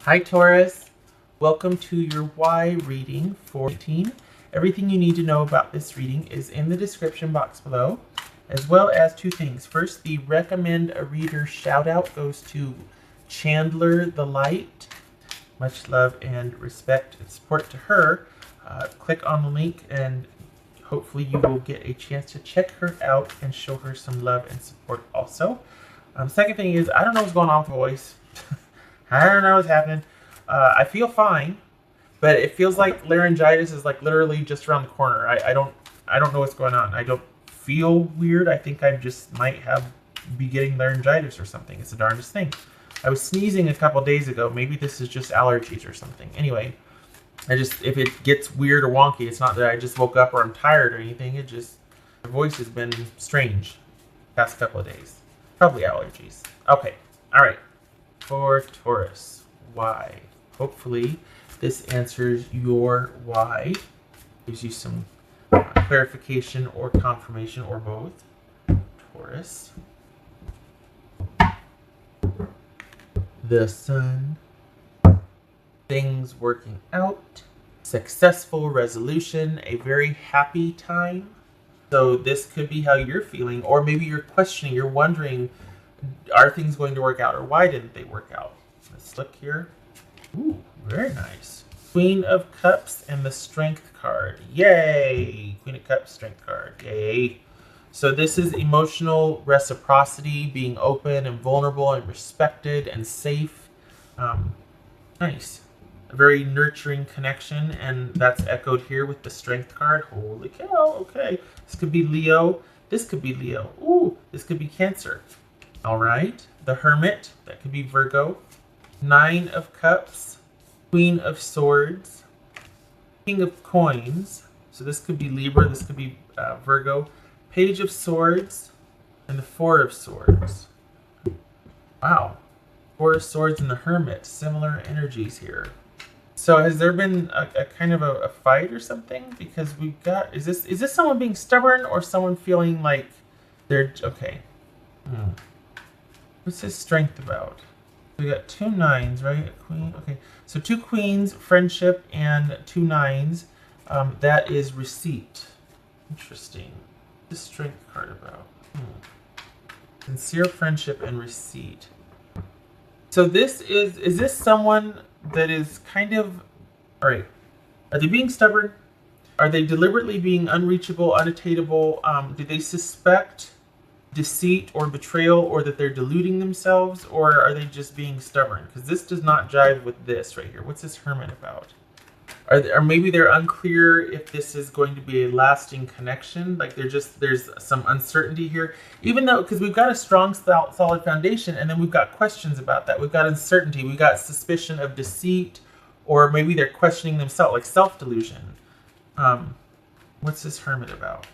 Hi Taurus, welcome to your why reading for 18. Everything you need to know about this reading is in the description box below, as well as two things. First, the recommend a reader shout out goes to Chandler the Light. Much love and respect and support to her. Click on the link and hopefully you will get a chance to check her out and show her some love and support also. Second thing is, I don't know what's going on with my voice. I don't know what's happening. I feel fine, but it feels like laryngitis is like literally just around the corner. I don't know what's going on. I don't feel weird. I think I just might be getting laryngitis or something. It's the darndest thing. I was sneezing a couple days ago. Maybe this is just allergies or something. Anyway, if it gets weird or wonky, it's not that I just woke up or I'm tired or anything. My voice has been strange the past couple of days. Probably allergies. Okay, all right. For Taurus, why? Hopefully this answers your why. Gives you some clarification or confirmation or both. Taurus. The Sun. Things working out. Successful resolution. A very happy time. So this could be how you're feeling, or maybe you're questioning, you're wondering, are things going to work out, or why didn't they work out? Let's look here. Ooh, very nice. Queen of Cups and the Strength card. Yay! Queen of Cups, Strength card. Yay. So this is emotional reciprocity, being open and vulnerable and respected and safe. Nice. A very nurturing connection, and that's echoed here with the Strength card. Holy cow, okay. This could be Leo. This could be Leo. Ooh, this could be Cancer. All right, the Hermit, that could be Virgo. 9 of Cups, Queen of Swords, King of Coins. So this could be Libra, this could be Virgo. Page of Swords, and the 4 of Swords. Wow, 4 of Swords and the Hermit, similar energies here. So has there been a kind of a fight or something? Because we've got, is this someone being stubborn or someone feeling like they're, okay. What's his Strength about? We got 2 9s, right? A queen. Okay, so 2 queens, friendship, and 2 9s. That is receipt. Interesting. What's the Strength card about? Sincere friendship and receipt. So this is this someone that is kind of, all right? Are they being stubborn? Are they deliberately being unreachable, unattainable? Do they suspect deceit or betrayal, or that they're deluding themselves, or are they just being stubborn? Because this does not jive with this right here. What's this Hermit about? Or maybe they're unclear if this is going to be a lasting connection. Like there's some uncertainty here, even though, because we've got a strong, solid foundation, and then we've got questions about that. We've got uncertainty. We've got suspicion of deceit, or maybe they're questioning themselves, like self-delusion. What's this Hermit about?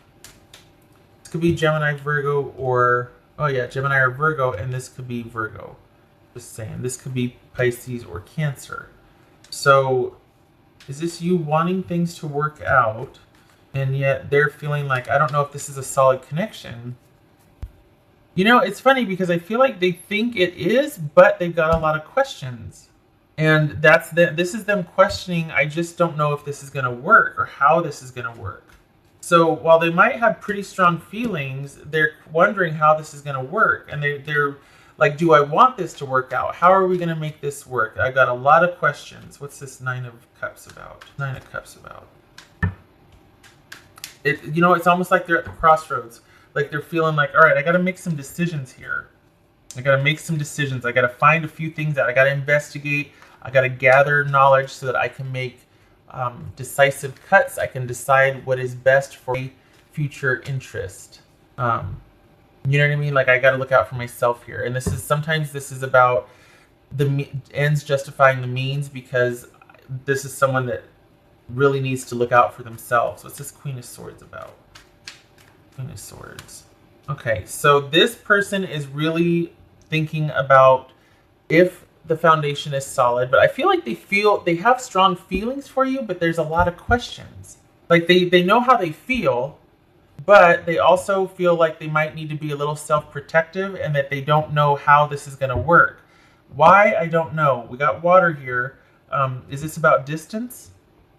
Could be Gemini, Virgo, or, oh yeah, Gemini or Virgo, and this could be Virgo. Just saying, this could be Pisces or Cancer. So is this you wanting things to work out, and yet they're feeling like, I don't know if this is a solid connection? You know, it's funny because I feel like they think it is, but they've got a lot of questions. And this is them questioning, I just don't know if this is going to work or how this is going to work. So while they might have pretty strong feelings, they're wondering how this is going to work. And they're like, do I want this to work out? How are we going to make this work? I got a lot of questions. What's this 9 of Cups about? 9 of Cups about. It's almost like they're at the crossroads. Like they're feeling like, all right, I got to make some decisions here. I got to make some decisions. I got to find a few things out. I got to investigate. I got to gather knowledge so that I can make decisive cuts. I can decide what is best for my future interest. You know what I mean? Like I got to look out for myself here. And sometimes this is about the ends justifying the means, because this is someone that really needs to look out for themselves. What's this Queen of Swords about? Queen of Swords. Okay, so this person is really thinking about if the foundation is solid, but I feel like they have strong feelings for you, but there's a lot of questions. Like they know how they feel, but they also feel like they might need to be a little self-protective, and that they don't know how this is going to work. Why? I don't know. We got water here. Is this about distance?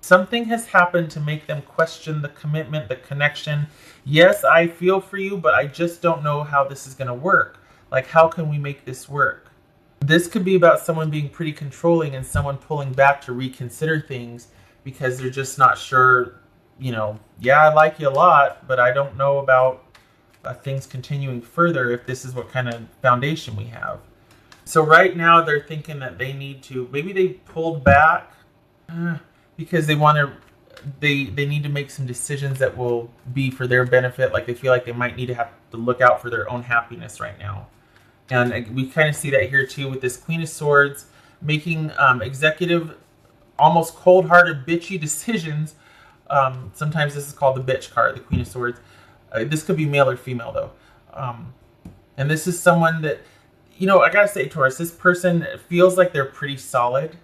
Something has happened to make them question the commitment, the connection. Yes, I feel for you, but I just don't know how this is going to work. Like, how can we make this work? This could be about someone being pretty controlling and someone pulling back to reconsider things because they're just not sure, yeah, I like you a lot, but I don't know about things continuing further if this is what kind of foundation we have. So right now they're thinking that they need to, maybe they pulled back because they want to, they need to make some decisions that will be for their benefit. Like they feel like they might need to have to look out for their own happiness right now. And we kind of see that here too with this Queen of Swords making executive, almost cold-hearted, bitchy decisions. Sometimes this is called the bitch card, the Queen of Swords. This could be male or female though. And this is someone that, I gotta say, Taurus, this person feels like they're pretty solid.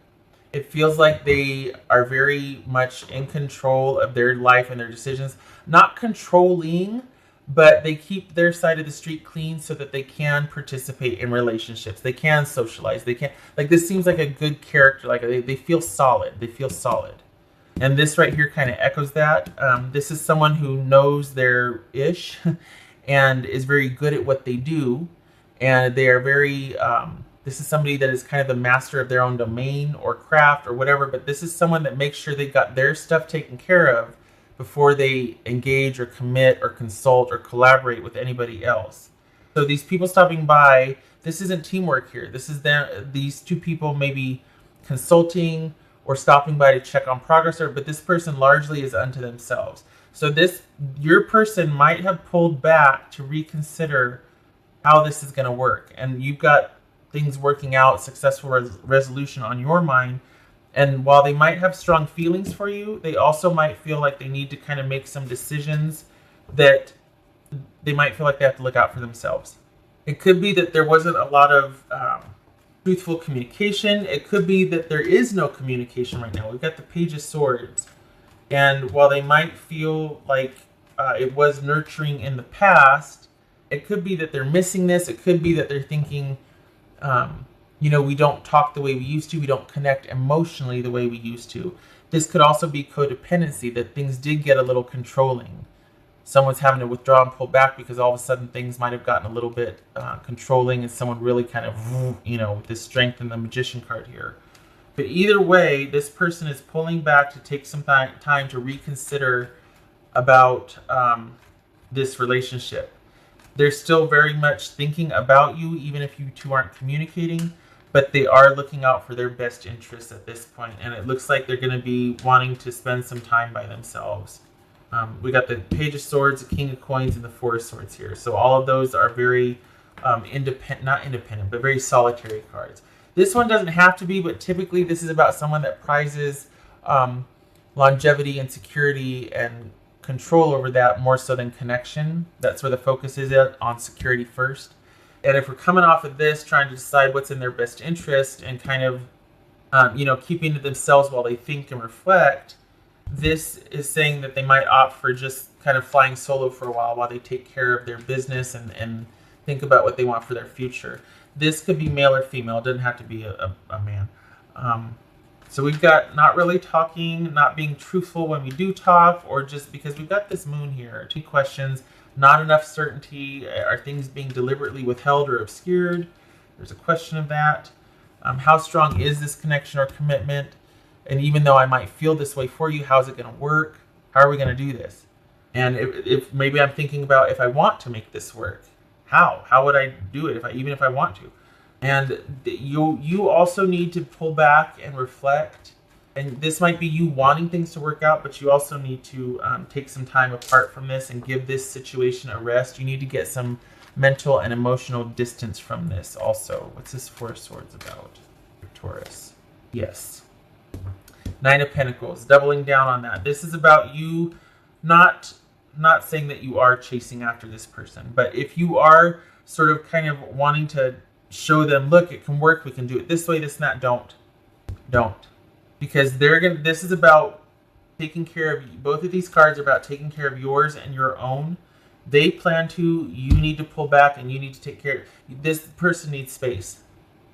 It feels like they are very much in control of their life and their decisions. Not controlling, but they keep their side of the street clean so that they can participate in relationships. They can socialize. They can, like, this seems like a good character. Like, they feel solid. They feel solid. And this right here kind of echoes that. This is someone who knows their ish and is very good at what they do. And they are very, this is somebody that is kind of the master of their own domain or craft or whatever. But this is someone that makes sure they got their stuff taken care of before they engage or commit or consult or collaborate with anybody else. So these people stopping by, this isn't teamwork here. This is these two people maybe consulting or stopping by to check on progress, but this person largely is unto themselves. So your person might have pulled back to reconsider how this is going to work. And you've got things working out, successful resolution on your mind. And while they might have strong feelings for you, they also might feel like they need to kind of make some decisions that they might feel like they have to look out for themselves. It could be that there wasn't a lot of truthful communication. It could be that there is no communication right now. We've got the Page of Swords. And while they might feel like it was nurturing in the past, it could be that they're missing this. It could be that they're thinking, we don't talk the way we used to. We don't connect emotionally the way we used to. This could also be codependency, that things did get a little controlling. Someone's having to withdraw and pull back because all of a sudden things might have gotten a little bit controlling and someone really kind of, with this strength in the Magician card here. But either way, this person is pulling back to take some time to reconsider about this relationship. They're still very much thinking about you, even if you two aren't communicating, but they are looking out for their best interests at this point, and it looks like they're going to be wanting to spend some time by themselves. We got the Page of Swords, the King of Coins, and the Four of Swords here. So all of those are very not independent, but very solitary cards. This one doesn't have to be, but typically this is about someone that prizes longevity and security and control over that more so than connection. That's where the focus is on security first. And if we're coming off of this, trying to decide what's in their best interest and kind of, keeping to themselves while they think and reflect, this is saying that they might opt for just kind of flying solo for a while they take care of their business and think about what they want for their future. This could be male or female. It doesn't have to be a man. So we've got not really talking, not being truthful when we do talk, or just because we've got this moon here. 2 questions, not enough certainty. Are things being deliberately withheld or obscured? There's a question of that. How strong is this connection or commitment? And even though I might feel this way for you, how's it going to work? How are we going to do this? And if maybe I'm thinking about if I want to make this work, how would I do it even if I want to? And you also need to pull back and reflect. And this might be you wanting things to work out, but you also need to take some time apart from this and give this situation a rest. You need to get some mental and emotional distance from this also. What's this Four of Swords about? Taurus. Yes. 9 of Pentacles, doubling down on that. This is about you not saying that you are chasing after this person, but if you are sort of kind of wanting to show them, look, it can work, we can do it this way, this and that, don't. Because this is about taking care of you. Both of these cards are about taking care of yours and your own. They plan to, you need to pull back and you need to take care. This person needs space.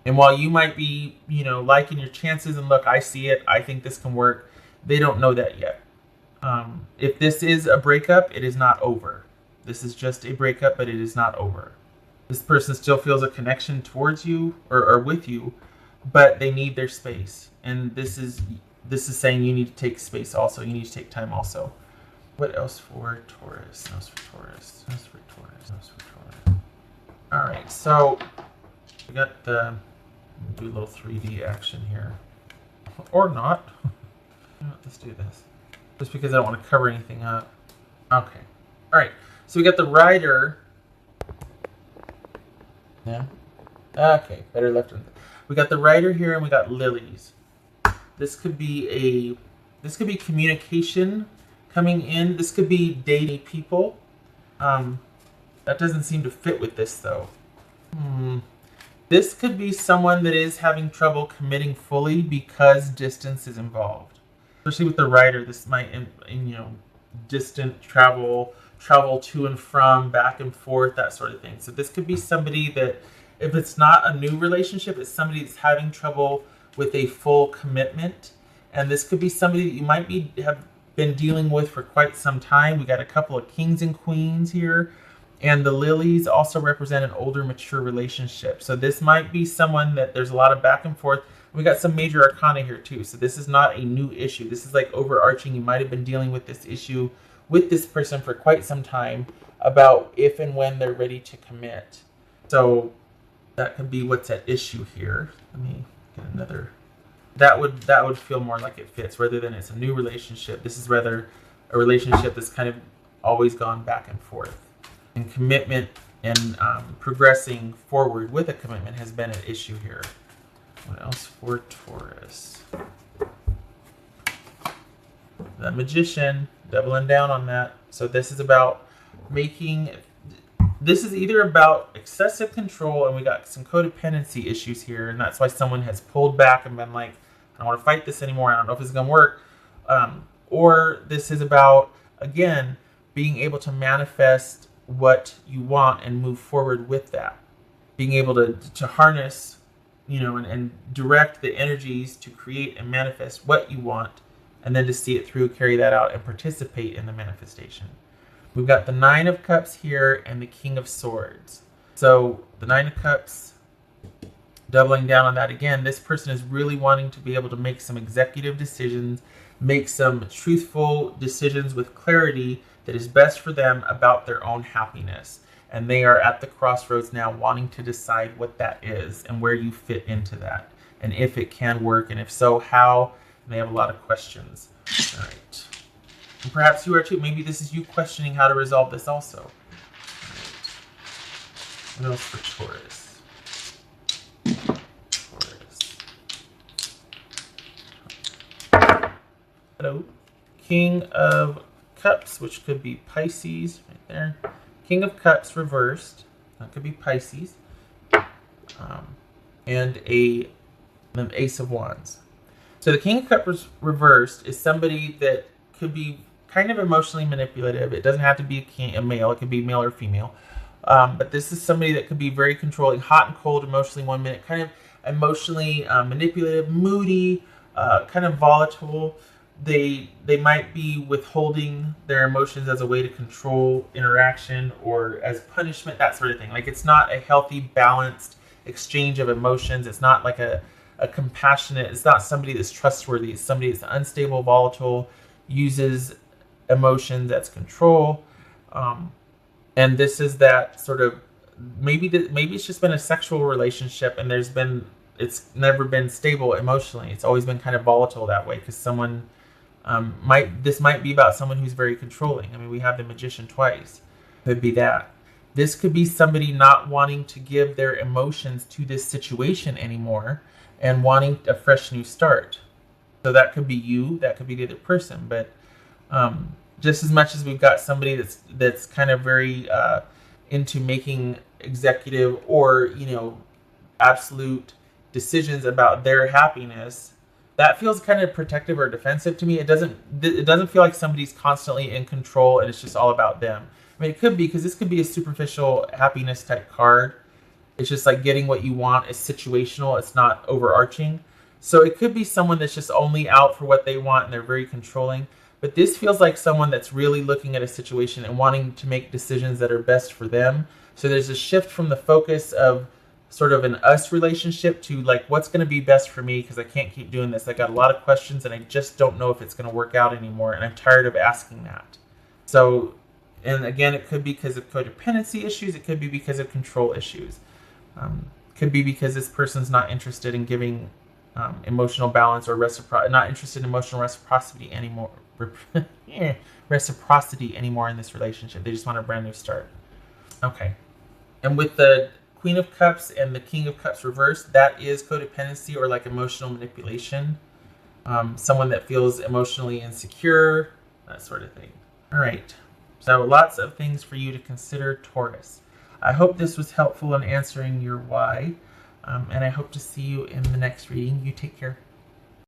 And while you might be, liking your chances and look, I see it, I think this can work, they don't know that yet. If this is a breakup, it is not over. This is just a breakup, but it is not over. This person still feels a connection towards you or with you, but they need their space. And this is saying you need to take space also. You need to take time also. What else for Taurus? What else for Taurus? What else for Taurus? What else for Taurus? All right, so we got do a little 3D action here, or not. Let's do this. Just because I don't want to cover anything up. Okay. All right. So we got the Rider. Yeah. Okay. Better left. We got the Rider here, and we got lilies. This could be communication coming in. This could be dating people. That doesn't seem to fit with this though. This could be someone that is having trouble committing fully because distance is involved. Especially with the Rider, this might, distant travel to and from, back and forth, that sort of thing. So this could be somebody that, if it's not a new relationship, it's somebody that's having trouble with a full commitment. And this could be somebody that you might have been dealing with for quite some time. We got a couple of kings and queens here. And the lilies also represent an older, mature relationship. So this might be someone that there's a lot of back and forth. We got some major arcana here too. So this is not a new issue. This is like overarching. You might have been dealing with this issue with this person for quite some time about if and when they're ready to commit. So that could be what's at issue here. Let me get another. That would feel more like it fits rather than it's a new relationship. This is rather a relationship that's kind of always gone back and forth. And commitment and progressing forward with a commitment has been an issue here. What else for Taurus? The Magician, doubling down on that. So this is about this is either about excessive control, and we got some codependency issues here, and that's why someone has pulled back and been like, I don't want to fight this anymore, I don't know if it's going to work. Or this is about, again, being able to manifest what you want and move forward with that. Being able to harness, and direct the energies to create and manifest what you want, and then to see it through, carry that out, and participate in the manifestation. We've got the Nine of Cups here and the King of Swords. So the Nine of Cups, doubling down on that again, this person is really wanting to be able to make some executive decisions, make some truthful decisions with clarity that is best for them about their own happiness. And they are at the crossroads now wanting to decide what that is and where you fit into that. And if it can work, and if so, how. And they have a lot of questions. All right. And perhaps you are too. Maybe this is you questioning how to resolve this also. All right. What else for Taurus? Hello. King of Cups, which could be Pisces, right there. King of Cups reversed, that could be Pisces, and the Ace of Wands. So the King of Cups reversed is somebody that could be kind of emotionally manipulative. It doesn't have to be a male, it could be male or female. But this is somebody that could be very controlling, hot and cold emotionally 1 minute, kind of emotionally manipulative, moody, kind of volatile. They might be withholding their emotions as a way to control interaction or as punishment, that sort of thing. Like, it's not a healthy, balanced exchange of emotions. It's not like a compassionate, it's not somebody that's trustworthy. It's somebody that's unstable, volatile, uses emotions as control. And this is that sort of, maybe it's just been a sexual relationship and it's never been stable emotionally. It's always been kind of volatile that way because someone this might be about someone who's very controlling. I mean, we have the Magician twice. Could be that. This could be somebody not wanting to give their emotions to this situation anymore and wanting a fresh new start. So that could be you, that could be the other person. But just as much as we've got somebody that's kind of very into making executive or, absolute decisions about their happiness, that feels kind of protective or defensive to me. It doesn't feel like somebody's constantly in control and it's just all about them. I mean, it could be, because this could be a superficial happiness type card. It's just like getting what you want is situational. It's not overarching. So it could be someone that's just only out for what they want and they're very controlling. But this feels like someone that's really looking at a situation and wanting to make decisions that are best for them. So there's a shift from the focus of sort of an us relationship to like, what's going to be best for me, because I can't keep doing this. I got a lot of questions and I just don't know if it's going to work out anymore. And I'm tired of asking that. So, and again, it could be because of codependency issues. It could be because of control issues. Could be because this person's not interested in giving emotional balance or not interested in emotional reciprocity anymore. Reciprocity anymore in this relationship. They just want a brand new start. Okay. And with the Queen of Cups and the King of Cups reversed, that is codependency or like emotional manipulation. Someone that feels emotionally insecure, that sort of thing. All right. So lots of things for you to consider, Taurus. I hope this was helpful in answering your why. And I hope to see you in the next reading. You take care.